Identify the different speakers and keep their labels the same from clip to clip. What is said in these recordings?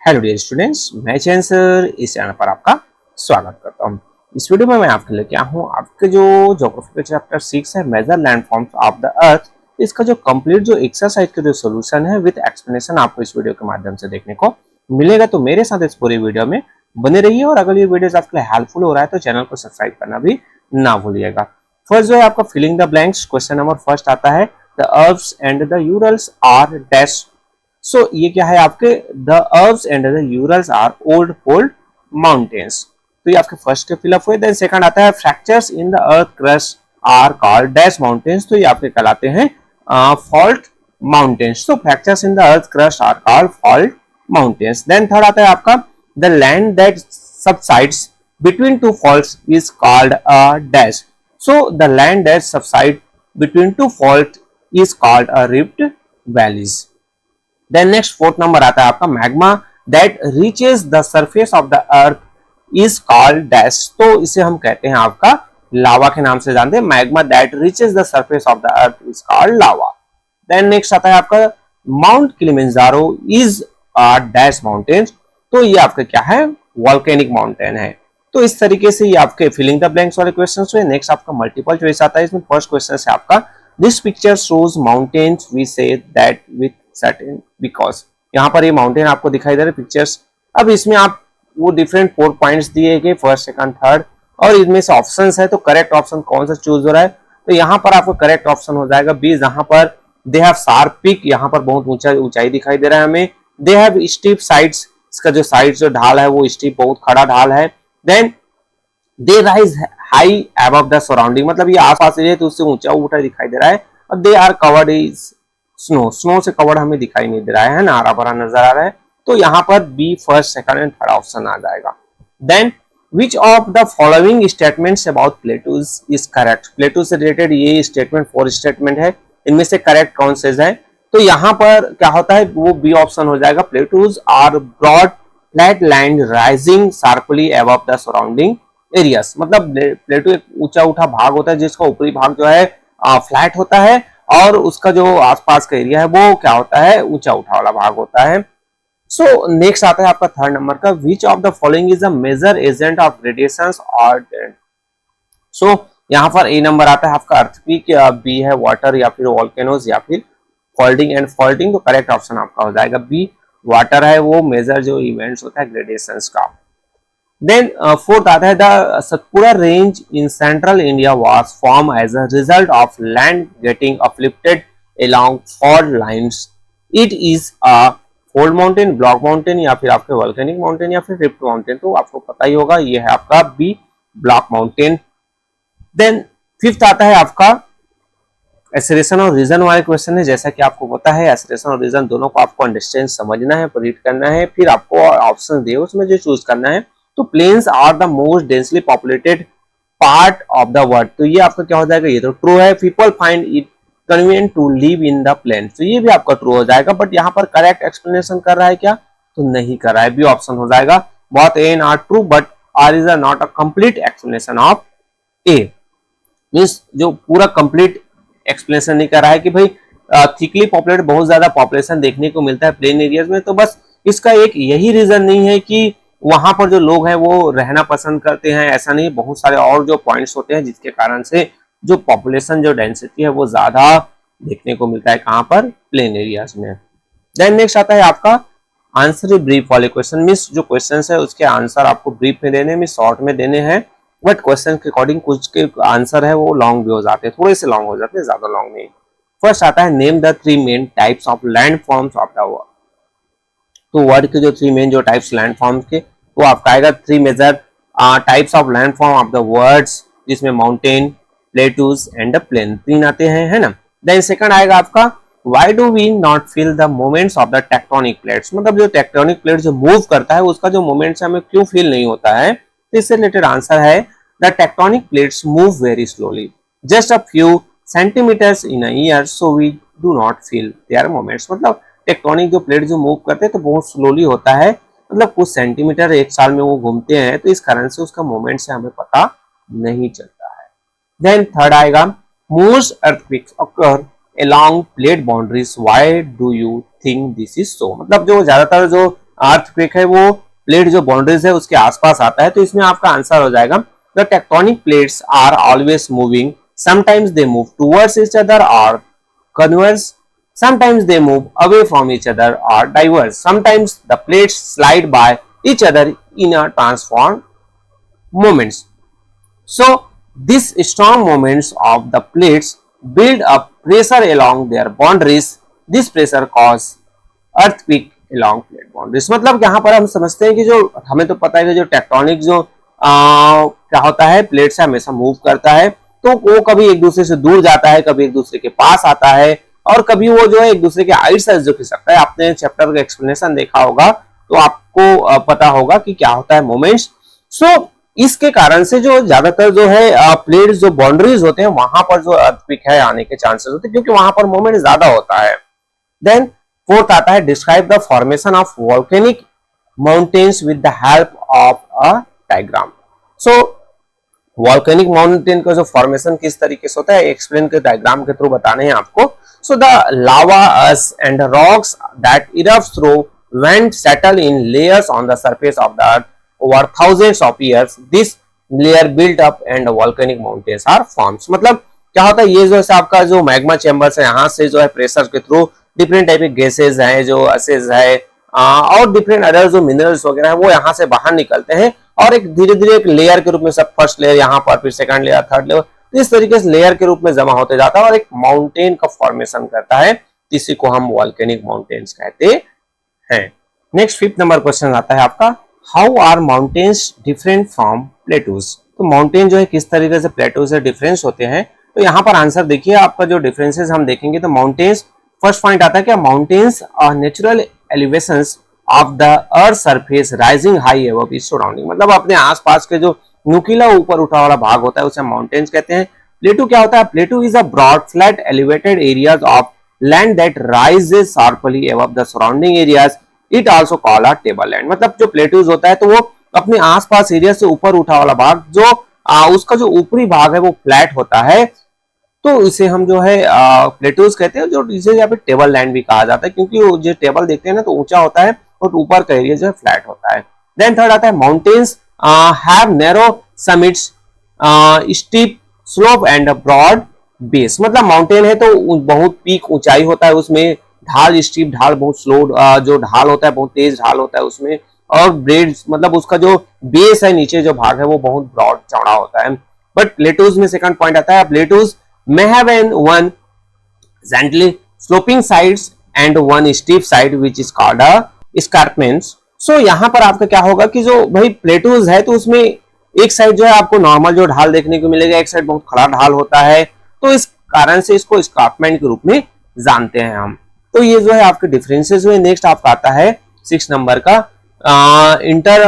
Speaker 1: Hello dear students, मैं चैन sir इस channel पर आपका स्वागत करता हूं। इस वीडियो में मैं आपके लेके आया हूं आपके जो ज्योग्राफी का चैप्टर 6 है major landforms of the earth. इसका जो कंप्लीट जो एक्सरसाइज का जो सॉल्यूशन है विद एक्सप्लेनेशन आपको इस वीडियो के माध्यम से देखने को मिलेगा। तो मेरे साथ इस पूरी वीडियो में बने रहिए और अगर ये वीडियो आपके लिए हेल्पफुल हो रहा है तो चैनल को सब्सक्राइब करना भी ना भूलिएगा। फर्स्ट जो है आपका filling the blanks, question number first आता है the Alps and the Urals are dash. So ये क्या है आपके the Alps and the Urals are old fold mountains. तो ये आपके फर्स्ट के फिलअप हुए। देन सेकंड आता है fractures in the earth crust are called dash mountains. तो ये आपके कहलाते हैं फॉल्ट माउंटेन्स। तो fractures in the earth crust are called fault mountains. Then third आता है आपका the land that subsides between two faults is called a dash. So the land that subside between two faults is called a rift valleys. Then next fourth number आता है आपका magma that reaches the surface of the earth is called dash. तो इसे हम कहते हैं आपका लावा के नाम से जानते हैं। magma that reaches the surface of the earth is called lava. Then next आता है आपका Mount Kilimanjaro is a dash mountain. तो ये आपका क्या है volcanic mountain है। तो इस तरीके से ये आपके फिलिंग द ब्लैंक्स वाले क्वेश्चंस हुए। नेक्स्ट आपका मल्टीपल चॉइस आता है। इसमें फर्स्ट क्वेश्चन है आपका this picture shows mountains we say that with certain because. यहाँ पर ये माउंटेन आपको दिखाई दे रहे पिक्चर्स। अब इसमें आप वो डिफरेंट 4 पॉइंट्स दिए गए फर्स्ट सेकंड थर्ड और इनमें से ऑप्शंस है तो करेक्ट ऑप्शन कौन सा चूज हो रहा है। तो यहाँ पर आपको करेक्ट ऑप्शन हो जाएगा बी, जहां पर दे हैव शार्प पीक, यहाँ पर बहुत ऊंचाई दिखाई दे रहा है हमें। दे हैव स्टीप साइड्स, इसका जो साइड जो ढाल है वो स्टीप बहुत खड़ा ढाल है। Then they rise high above the surrounding, मतलब ये आसपास है तो उससे ऊंचा ऊंचा दिखाई दे रहा है। और they are covered is snow, snow से कवर्ड हमें दिखाई नहीं दे रहा है ना, हरा भरा नजर आ रहा है। तो यहाँ पर B first second and third option आ जाएगा। Then which of the following statements about plateaus is correct. Plateau से रिलेटेड ये स्टेटमेंट 4 स्टेटमेंट है, इनमें से करेक्ट कौन से है। तो यहाँ पर क्या होता है वो बी ऑप्शन हो जाएगा। Plateaus are broad flat land rising sharply above the surrounding areas, मतलब प्लेटू एक ऊंचा उठा भाग होता है जिसका ऊपरी भाग जो है फ्लैट होता है और उसका जो आसपास का एरिया है वो क्या होता है ऊंचा उठा वाला भाग होता है। सो नेक्स्ट आता है आपका थर्ड नंबर का which of the following is a major agent of radiations और डेंट। सो यहाँ पर ए नंबर आता है आपका अर्थक्वेक, बी है वाटर या फिर वोल्केनोज या फिर फोल्डिंग एंड फॉल्टिंग। तो करेक्ट ऑप्शन आपका हो जाएगा बी, वाटर है वो मेजर जो इवेंट्स होता है ग्रेडेशंस का। Then fourth आता है the Satpura range in central India was formed as a result of land getting uplifted along fault lines. It is a fold mountain, block mountain या फिर आपके volcanic mountain या फिर rift mountain। तो आपको पता ही होगा ये है आपका B block mountain। Then fifth आता है आपका एसरेशन और रीजन वाले क्वेश्चन है। जैसा कि आपको पता है एसरेशन और रीजन दोनों को आपको अंडरस्टैंड समझना है, रीड करना है, फिर आपको ऑप्शन दिए उसमें जो चूज करना है। तो plains are the most densely populated part of the world. तो ये आपका क्या हो जाएगा, ये तो ट्रू है। People find it convenient to live in the plain, तो ये भी आपका ट्रू हो जाएगा। बट यहाँ पर करेक्ट एक्सप्लेनेशन कर रहा है क्या, तो नहीं कर रहा है, बी ऑप्शन हो जाएगा। Both A and R true but R is not a complete explanation of A. Means जो पूरा कंप्लीट एक्सप्लेनेशन नहीं कर रहा है कि भाई थिकली पॉपुलेटेड बहुत ज्यादा पॉपुलेशन देखने को मिलता है प्लेन एरियाज में, तो बस इसका एक यही रीजन नहीं है कि वहां पर जो लोग हैं वो रहना पसंद करते हैं, ऐसा नहीं, बहुत सारे और जो पॉइंट्स होते हैं जिसके कारण से जो पॉपुलेशन जो डेंसिटी है वो ज्यादा देखने को मिलता है कहां पर, प्लेन एरियाज में। देन नेक्स्ट आता है आपका आंसर ब्रीफ वाले क्वेश्चन। मिस जो क्वेश्चन है उसके आंसर आपको ब्रीफ में देने में, शॉर्ट में देने हैं, बट क्वेश्चन के अकॉर्डिंग कुछ के आंसर है वो लॉन्ग भी हो जाते हैं, थोड़े से लॉन्ग हो जाते हैं, ज्यादा लॉन्ग नहीं। फर्स्ट आता है name the 3 main types of land forms of the world. तो वर्ल्ड के जो 3 मेन जो टाइप्स लैंड फॉर्म्स के वो आपका आएगा 3 major types of land form of the worlds, जिसमें mountain, plateaus and the plain 3 आते हैं, है ना। देन सेकंड आएगा आपका why do we not feel the moments of the tectonic plates, मतलब जो टेक्टोनिक प्लेट जो मूव करता है उसका जो मोमेंट्स हमें क्यों फील नहीं होता है। तो इससे रिलेटेड आंसर है the tectonic plates move very slowly just a few centimetres in a year so we do not feel their moments. मतलब टेक्टोनिक जो प्लेट जो मूव करते हैं तो बहुत स्लोली होता है, मतलब कुछ सेंटीमीटर एक साल में वो घूमते हैं, तो इस कारण से उसका मोमेंट से हमें पता नहीं चलता है। देन थर्ड आएगा most earthquakes occur along plate boundaries, why do you think this is so, मतलब जो ज्यादातर जो अर्थक्वेक है वो प्लेट जो बाउंड्रीज है उसके आसपास आता है, तो इसमें आपका आंसर हो जाएगा the tectonic plates are always moving, sometimes they move towards each other और converge, sometimes they move away from each other or diverge, sometimes the plates slide by each other in a transformed moments. So these strong moments of the plates build up pressure along their boundaries. This pressure cause earthquake along plate boundaries. मतलब यहाँ पर हम समझते हैं कि जो हमें तो पता है कि जो टेक्टोनिक जो क्या होता है प्लेट से हमेशा मूव करता है, तो वो कभी एक दूसरे से दूर जाता है, कभी एक दूसरे के पास आता है, और कभी वो जो है एक दूसरे के आइट साइड जो खिसकता है। आपने चैप्टर का एक्सप्लेनेशन देखा होगा तो आपको पता होगा कि क्या होता है मोमेंट्स। सो इसके कारण से जो ज्यादातर जो है प्लेट्स जो बाउंड्रीज होते हैं वहां पर जो अर्थक्वेक है आने के चांसेस होते हैं, क्योंकि वहां पर मोमेंट ज्यादा होता है। देन फोर्थ आता है describe the formation of volcanic mountains with the help of a diagram. So volcanic mountain का जो फॉर्मेशन किस तरीके से होता है एक्सप्लेन के डायग्राम के थ्रू बताने हैं आपको। So the lava us and rocks that erupt through vent settle in layers on the surface of the earth over thousands of years, this layer built up and volcanic mountains are forms. मतलब क्या होता है ये जो है आपका जो magma chambers है यहाँ से जो है प्रेशर के थ्रू डिफरेंट टाइप के गैसेज है जो असेज है और डिफरेंट अदर जो मिनरल्स वगैरह है वो यहाँ से बाहर निकलते हैं और एक धीरे धीरे एक लेयर के रूप में सब फर्स्ट लेयर यहाँ पर फिर सेकंड लेयर थर्ड लेयर तो इस तरीके से लेयर के रूप में जमा होते जाता है और एक माउंटेन का फॉर्मेशन करता है, इसी को हम वॉल्केनिक माउंटेन्स कहते हैं। नेक्स्ट फिफ्थ नंबर क्वेश्चन आता है आपका how are mountains different from plateaus. तो माउंटेन जो है किस तरीके से प्लेटू से डिफरेंस होते हैं, तो यहाँ पर आंसर देखिए आपका जो डिफरेंसेस हम देखेंगे तो माउंटेन्स फर्स्ट पॉइंट आता है क्या mountains are natural elevations of the earth surface rising high above its surrounding. मतलब अपने आसपास के जो नुकीला ऊपर उठा वाला भाग होता है उसे माउंटेन्स कहते हैं। प्लेटू क्या होता है, plateau is a broad flat elevated areas of land that rises sharply above the surrounding areas, it also called a table land. मतलब जो प्लेटूज होता है तो वो अपने आसपास एरिया से ऊपर उठा वाला भाग जो उसका जो ऊपरी भाग है वो फ्लैट होता है, तो इसे हम जो है प्लेटूज कहते हैं, जो इसे यहाँ पे टेबल लैंड भी कहा जाता है क्योंकि वो जो टेबल देखते हैं ना तो ऊंचा होता है और ऊपर का एरिया जो है फ्लैट होता है। देन थर्ड आता है mountains have narrow summits steep slope and broad base. मतलब माउंटेन है तो बहुत पीक ऊंचाई होता है उसमें, ढाल स्टीप ढाल बहुत स्लो जो ढाल होता है बहुत तेज ढाल होता है उसमें, और ब्रेड मतलब उसका जो बेस है नीचे जो भाग है वो बहुत ब्रॉड चौड़ा होता है। बट प्लेटूज में सेकंड पॉइंट आता है plateaus may have one gently sloping sides and one steep side which is called a escarpments। so यहाँ पर आपका क्या होगा कि जो भाई प्लेटूज है तो उसमें एक साइड जो है आपको नॉर्मल जो ढाल देखने को मिलेगा, एक साइड बहुत खड़ा ढाल होता है, तो इस कारण से इसको escarpment के रूप में जानते हैं हम। तो ये जो है आपके डिफरेंसेस हुए। नेक्स्ट आपका आता है 6 नंबर का इंटर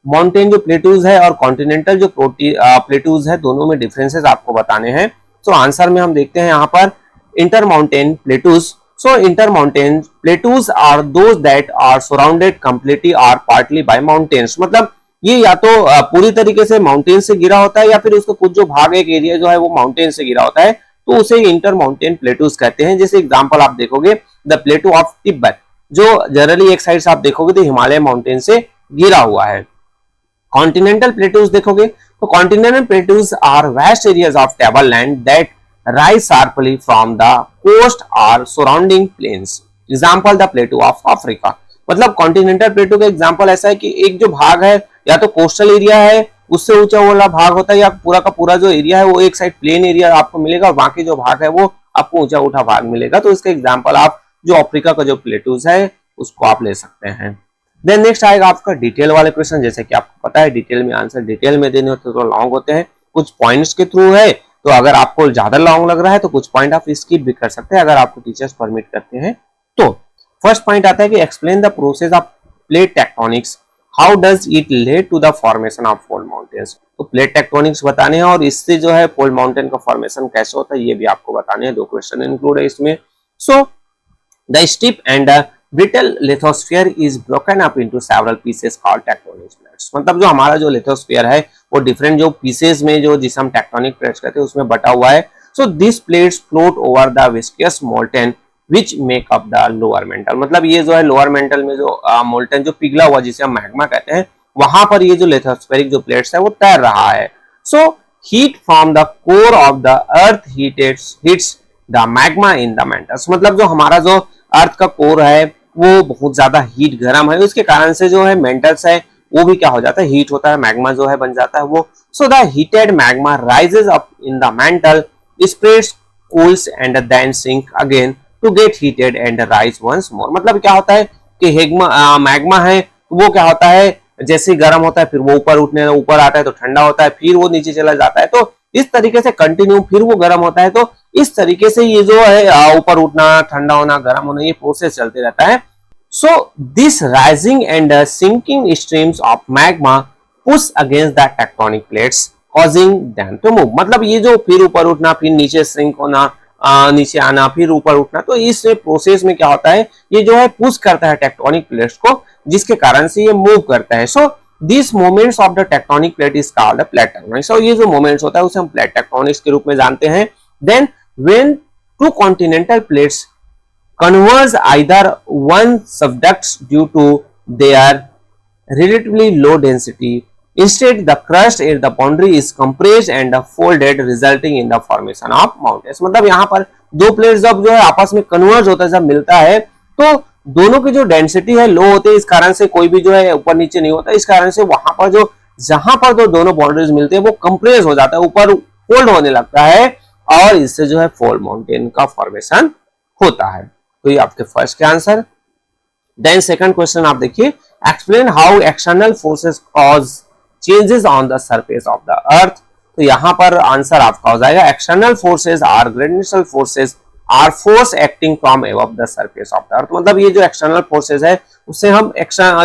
Speaker 1: माउंटेन जो प्लेटूज है और कॉन्टिनेंटल जो प्लेटूज है दोनों में डिफरेंसेस आपको बताने हैं। तो आंसर में हम देखते हैं यहाँ पर inter mountain plateaus. So inter mountain plateaus are those that are surrounded completely और पार्टली बाय माउंटेन्स। मतलब ये या तो पूरी तरीके से माउंटेन से घिरा होता है या फिर उसका कुछ जो भाग एक एरिया जो है वो माउंटेन से घिरा होता है, तो उसे इंटर माउंटेन प्लेटूज कहते हैं। जैसे एग्जांपल आप देखोगे द प्लेटू ऑफ तिब्बत, जो जनरली एक साइड से आप देखोगे तो हिमालय माउंटेन से घिरा हुआ है। कॉन्टिनेंटल प्लेटूज देखोगे तो continental plateaus are vast areas of table land that rise sharply from the coast और surrounding plains, example the plateau of Africa. मतलब कॉन्टिनेंटल प्लेटू का एग्जांपल ऐसा है कि एक जो भाग है या तो कोस्टल एरिया है उससे ऊंचा वाला भाग होता है, या पूरा का पूरा जो एरिया है वो एक साइड प्लेन एरिया आपको मिलेगा और बाकी जो भाग है वो आपको ऊंचा उठा भाग मिलेगा। तो इसका एग्जांपल आप जो अफ्रीका का जो प्लेटूज है उसको आप ले सकते हैं। देन नेक्स्ट आएगा आपका डिटेल वाले क्वेश्चन। जैसे कि आपको पता है डिटेल में आंसर डिटेल में देने होते तो लॉन्ग होते हैं, कुछ पॉइंट्स के थ्रू है, तो अगर आपको ज्यादा लॉन्ग लग रहा है तो कुछ पॉइंट आप स्किप भी कर सकते हैं अगर आपको टीचर्स परमिट करते हैं। तो फर्स्ट पॉइंट आता है कि explain the process of plate tectonics, how does it lead to the formation of fold mountains. तो प्लेट टेक्टोनिक्स बताने हैं और इससे जो है फोल्ड माउंटेन का फॉर्मेशन कैसे होता है ये भी आपको बताने हैं। 2 क्वेश्चन इंक्लूड है इसमें। So the steep and brittle lithosphere is broken up into several pieces called tectonic plates। मतलब जो हमारा जो lithosphere है वो डिफरेंट जो पीसेस में जो जिसे हम टेक्टोनिक प्लेट्स कहते हैं उसमें बटा हुआ है। So this plates float over the viscous molten which make up the lower mental. मतलब ये जो है लोअर मेंटल में जो मोल्टन जो पिघला हुआ जिसे हम मैग्मा कहते हैं, वहां पर ये जो लिथोस्फेरिक जो प्लेट्स है वो तैर रहा है। So heat from the core of the earth hits the magma in the mantles. मतलब जो हमारा जो अर्थ का कोर है वो बहुत ज्यादा हीट गर्म है, उसके कारण से जो है मेंटल्स है वो भी क्या हो जाता है, हीट होता है, मैग्मा जो है बन जाता है वो। So the heated magma rises up in the mental, spreads, cools and then sink again to get heated and rise once more। मतलब क्या होता है कि मैग्मा है वो क्या होता है, जैसे गर्म होता है फिर वो ऊपर आता है तो ठंडा होता है, फिर वो नीचे चला जाता है, तो इस तरीके से कंटिन्यू फिर वो गर्म होता है। तो इस तरीके से ये जो है ऊपर उठना, ठंडा होना, गर्म होना, ये प्रोसेस चलते रहता है। So this rising and sinking streams of magma push against the tectonic plates causing them to move. मतलब ये जो फिर ऊपर उठना, फिर नीचे श्रिंक होना, नीचे आना, फिर ऊपर उठना, तो इस प्रोसेस में क्या होता है, ये जो है पुश करता है टेक्टोनिक प्लेट्स को, जिसके कारण से ये मूव करता है। So this moments of the tectonic plate is called plate tectonics. So ये जो मोमेंट्स होता है उसे हम प्लेट टेक्टोनिक्स के रूप में जानते हैं। Then when two continental plates converge, either one subducts due to their relatively low density. Instead, the crust at the boundary is compressed and folded, resulting in the formation of mountains। मतलब यहाँ पर दो plates जब जो है आपस में converge होता है, जब मिलता है, तो दोनों की जो डेंसिटी है लो होती है, इस कारण से कोई भी जो है ऊपर नीचे नहीं होता, इस कारण से वहां पर जो जहां पर जो दोनों बाउंड्रीज मिलते हैं वो कंप्रेस हो जाता है, ऊपर फोल्ड होने लगता है, और इससे जो है फोल्ड माउंटेन का फॉर्मेशन होता है। तो ये आपके फर्स्ट के आंसर। देन सेकंड क्वेश्चन आप देखिए, explain how external forces cause changes on the surface of the earth. तो यहां पर आंसर आपका हो जाएगा, external forces are gravitational forces are force acting from above the surface of the earth. मतलब ये जो एक्सटर्नल फोर्सेस है उससे हम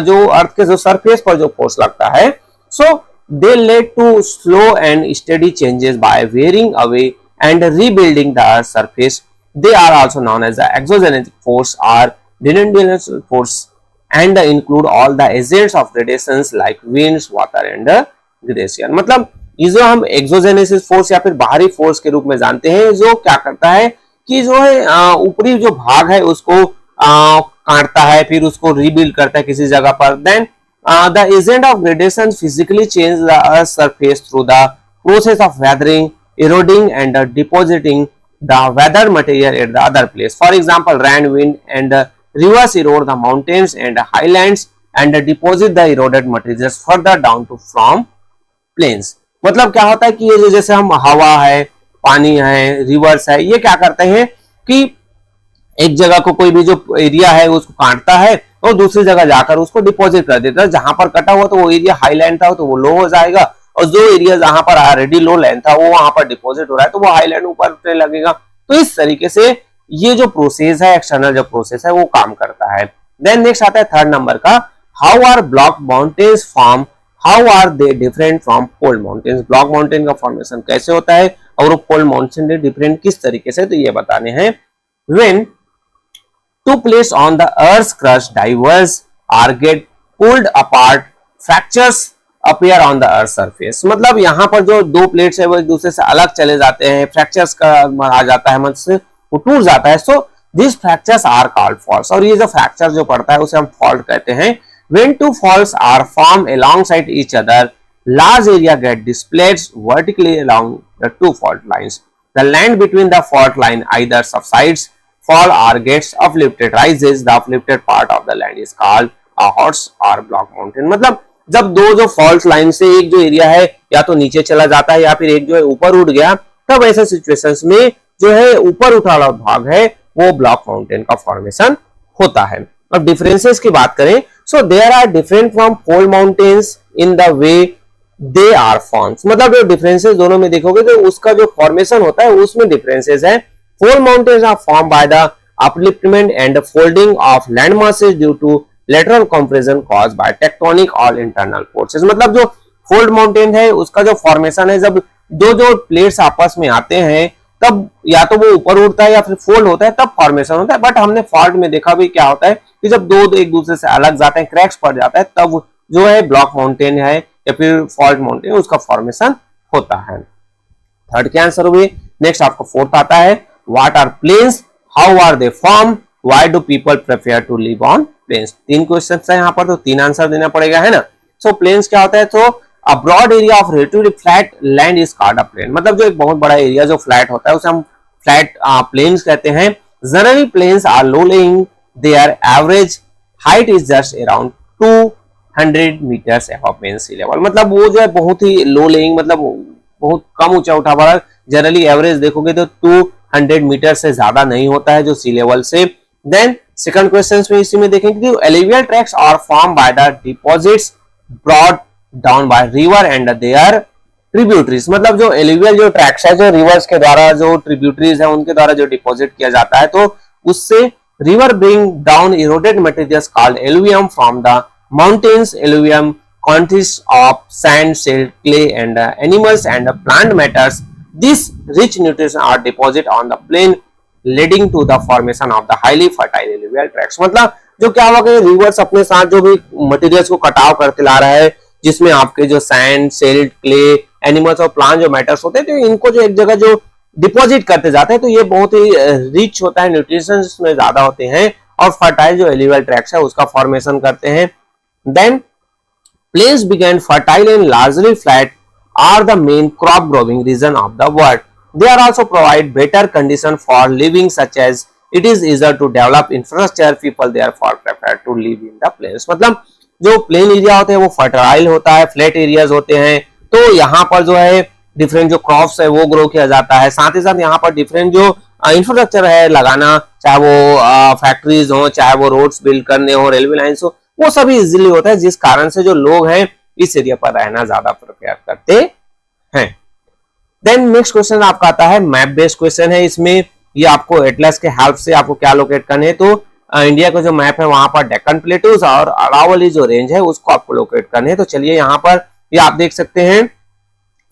Speaker 1: जो अर्थ के जो सरफेस पर जो फोर्स लगता है, so they led to slow and steady changes by wearing away and rebuilding the earth surface. They are also known as the exogenetic force or denominational force and include all the agents of gradations like winds, water and glacier। मतलब ये जो हम एक्सोजेनेसिस force या फिर बाहरी force के रूप में जानते हैं, जो क्या करता है कि जो है ऊपरी जो भाग है उसको काटता है, फिर उसको रीबिल्ड करता है किसी जगह पर। Then the agent of gradation physically change the earth surface through the process of weathering, eroding and depositing the weather material at the other place। For example, rain, wind and rivers erode the mountains and highlands and deposit the eroded materials further down to from plains। मतलब क्या होता है कि ये जैसे हम हवा है, पानी है, रिवर्स है, ये क्या करते हैं कि एक जगह को कोई भी जो एरिया है उसको काटता है और दूसरी जगह जाकर उसको डिपॉजिट कर देता है। जहां पर कटा हुआ तो वो एरिया हाईलैंड था तो वो लो हो जाएगा, और जो एरिया जहां पर ऑलरेडी लो लैंड था वो वहां पर डिपॉजिट हो रहा है तो वो हाईलैंड ऊपर उठने लगेगा। तो इस तरीके से ये जो प्रोसेस है, एक्सटर्नल जो प्रोसेस है, वो काम करता है। देन नेक्स्ट आता है थर्ड नंबर का, how are block mountains form, how are they different from fold mountains. Block mountain का फॉर्मेशन कैसे होता है और वो फोल्ड माउंटेन से डिफरेंट किस तरीके से, तो ये बताने हैं। When two plates on the earth's crust diverge or get pulled apart, fractures appear on the earth surface। मतलब यहाँ पर जो दो प्लेट्स है वो एक दूसरे से अलग चले जाते हैं, फ्रैक्चर्स का आ जाता है, मतलब वो टूट जाता है। So this fractures are called faults, और ये जो फ्रैक्चर जो पड़ता है उसे हम फॉल्ट कहते हैं। When two faults are form alongside each other, large area get displaced vertically along the two fault lines। The land between the fault line either subsides, fall or gets uplifted, rises, the uplifted part of the land is called a horse or block mountain। मतलब जब दो जो fault line से एक जो area है या तो नीचे चला जाता है या फिर एक जो है ऊपर उठ गया, तब ऐसे सिचुएशंस में जो है ऊपर उठा वाला भाग है वो ब्लॉक माउंटेन का फॉर्मेशन होता है। अब डिफरेंसेस की बात करें, so there are different from fold mountains in the way they are forms. मतलब जो डिफरेंसेस दोनों में देखोगे तो उसका जो फॉर्मेशन होता है उसमें डिफरेंसेस है। Fold mountains are formed by the upliftment and folding of land masses due to lateral compression caused by tectonic or internal forces। मतलब जो फोल्ड माउंटेन है उसका जो फॉर्मेशन है, जब दो जो प्लेट्स आपस में आते हैं तब या तो वो ऊपर उठता है या फिर फोल्ड होता है, तब फॉर्मेशन होता है। बट हमने फॉल्ट में देखा भी क्या होता है कि जब दो एक दूसरे से अलग जाते हैं, क्रैक्स पड़ जाता है, तब जो है ब्लॉक माउंटेन है या फिर फॉल्ट माउंटेन उसका फॉर्मेशन होता है। थर्ड के आंसर हुए। नेक्स्ट आपका फोर्थ आता है, What are plains? How are they form, why do people prefer to live on plains. 3 question है यहाँ पर, तो 3 आंसर देना पड़ेगा, है ना। सो प्लेन्स क्या होता है, तो a broad area of relatively flat land is called a plain, मतलब जो एक बहुत बड़ा एरिया जो फ्लैट होता है उसे हम फ्लैट प्लेन्स कहते हैं। Generally plains are low lying, their average height is just around 200 metres above mean sea level, मतलब वो जो है बहुत ही लो लेइंग, मतलब बहुत कम ऊंचा उठा पड़ा। जनरली एवरेज देखोगे तो 200 मीटर से ज्यादा नहीं होता है जो सी लेवल से। देन सेकंड क्वेश्चन में इसी में देखेंगे alluvial tracts are form by the deposits brought down by river and their tributaries, मतलब जो एलुवियल जो ट्रैक्स है जो रिवर्स के द्वारा जो ट्रिब्यूटरीज है उनके द्वारा जो डिपॉजिट किया जाता है, तो उससे river bring down eroded materials called alluvium from the mountains. Alluvium consists of sand, silt, clay and animals and plant matters. These rich nutrients are deposited on the plain leading to the formation of the highly fertile alluvial tracts। मतलब जो क्या हुआ कि reverse अपने साथ जो भी materials को कटाव करते ला रहा है, जिसमें आपके जो सैंड, सिल्ट, क्ले, एनिमल्स और प्लांट जो मैटर्स होते हैं, तो इनको जो एक जगह जो डिपॉजिट करते जाते हैं, तो ये बहुत ही रिच होता है, न्यूट्रिशन इसमें ज्यादा होते हैं और फर्टाइल जो एलुवियल ट्रैक्ट्स है उसका फॉर्मेशन करते हैं। Then plains began fertile and largely flat are the main crop growing region of the world. They are also provide better condition for living, such as it is easier to develop infrastructure. People therefore prefer to live in the plains। मतलब जो plain area होते हैं वो fertile होता है, flat areas होते हैं, तो यहाँ पर जो है डिफरेंट जो क्रॉप्स है वो ग्रो किया जाता है। साथ ही साथ यहाँ पर डिफरेंट जो इंफ्रास्ट्रक्चर है लगाना, चाहे वो फैक्ट्रीज हो, चाहे वो रोड्स बिल्ड करने हो, रेलवे लाइन्स हो, वो सभी इजीली होता है, जिस कारण से जो लोग हैं इस एरिया पर रहना ज्यादा प्रेफर करते हैं। देन नेक्स्ट क्वेश्चन आपका आता है मैप बेस्ड क्वेश्चन है। इसमें ये आपको एटलस के हेल्प से आपको क्या लोकेट करने है, तो इंडिया का जो मैप है वहां पर डेक्कन प्लेटूज और अरावली जो रेंज है उसको आपको लोकेट करने है। तो चलिए यहाँ पर ये आप देख सकते हैं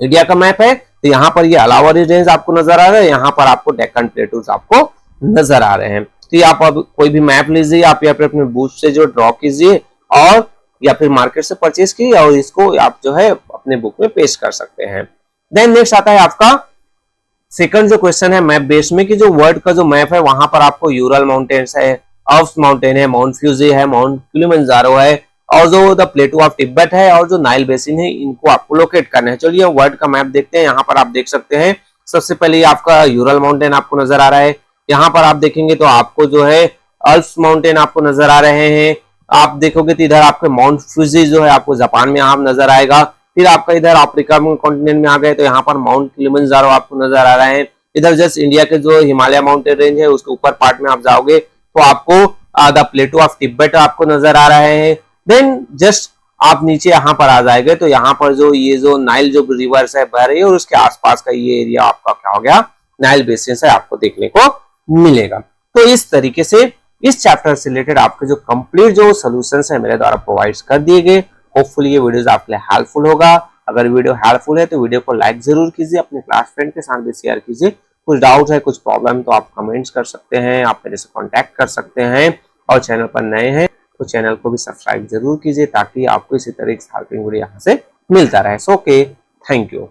Speaker 1: इंडिया का मैप है, तो यहाँ पर ये अरावली रेंज आपको नजर आ रहा है, यहाँ पर आपको डेक्कन प्लेटूज आपको नजर आ रहे हैं। तो आप अब कोई भी मैप लीजिए, आप यहाँ पे अपने बुक से जो ड्रॉ कीजिए और या फिर मार्केट से परचेज कीजिए और इसको आप जो है अपने बुक में पेश कर सकते हैं। देन नेक्स्ट आता है आपका सेकंड जो क्वेश्चन है मैप बेस में, कि जो वर्ल्ड का जो मैप है वहां पर आपको यूरल माउंटेन्स है, अल्प्स माउंटेन है, माउंट फ्यूजी है, माउंट किलिमंजारो है और जो द प्लेटू ऑफ तिब्बत है और जो नाइल बेसिन है, इनको आपको लोकेट करना है। चलिए वर्ल्ड का मैप देखते हैं। यहाँ पर आप देख सकते हैं सबसे पहले आपका यूरल माउंटेन आपको नजर आ रहा है। यहाँ पर आप देखेंगे तो आपको जो है अल्प्स माउंटेन आपको नजर आ रहे हैं। आप देखोगे तो इधर आपके माउंट फ्यूजी जो है आपको जापान में आप नजर आएगा। फिर आपका इधर अफ्रीका में कॉन्टिनेंट में आ गए तो यहाँ पर माउंट किलिमंजारो आपको नजर आ रहा है। इधर जस्ट इंडिया के जो हिमालय माउंटेन रेंज है उसके ऊपर पार्ट में आप जाओगे तो आपको द प्लेटू ऑफ तिब्बत आपको नजर आ रहे हैं। देन जस्ट आप नीचे यहाँ पर आ जाएंगे तो यहाँ पर जो ये जो नाइल जो रिवर्स है बह रही है और उसके आसपास का ये एरिया आपका क्या हो गया, नाइल बेसिन से आपको देखने को मिलेगा। तो इस तरीके से इस चैप्टर से रिलेटेड आपके जो कंप्लीट जो सॉल्यूशंस है मेरे द्वारा प्रोवाइड कर दिए गए। होपफुली ये वीडियोस आपके लिए हेल्पफुल होगा। अगर वीडियो हेल्पफुल है तो वीडियो को लाइक जरूर कीजिए, अपने क्लास फ्रेंड के साथ भी शेयर कीजिए। कुछ डाउट है, कुछ प्रॉब्लम तो आप कमेंट्स कर सकते हैं, आप मेरे से कॉन्टैक्ट कर सकते हैं। और चैनल पर नए हैं तो चैनल को भी सब्सक्राइब जरूर कीजिए ताकि आपको इसी तरह की हेल्पिंग वीडियो यहाँ से मिलता रहे। So okay, thank you.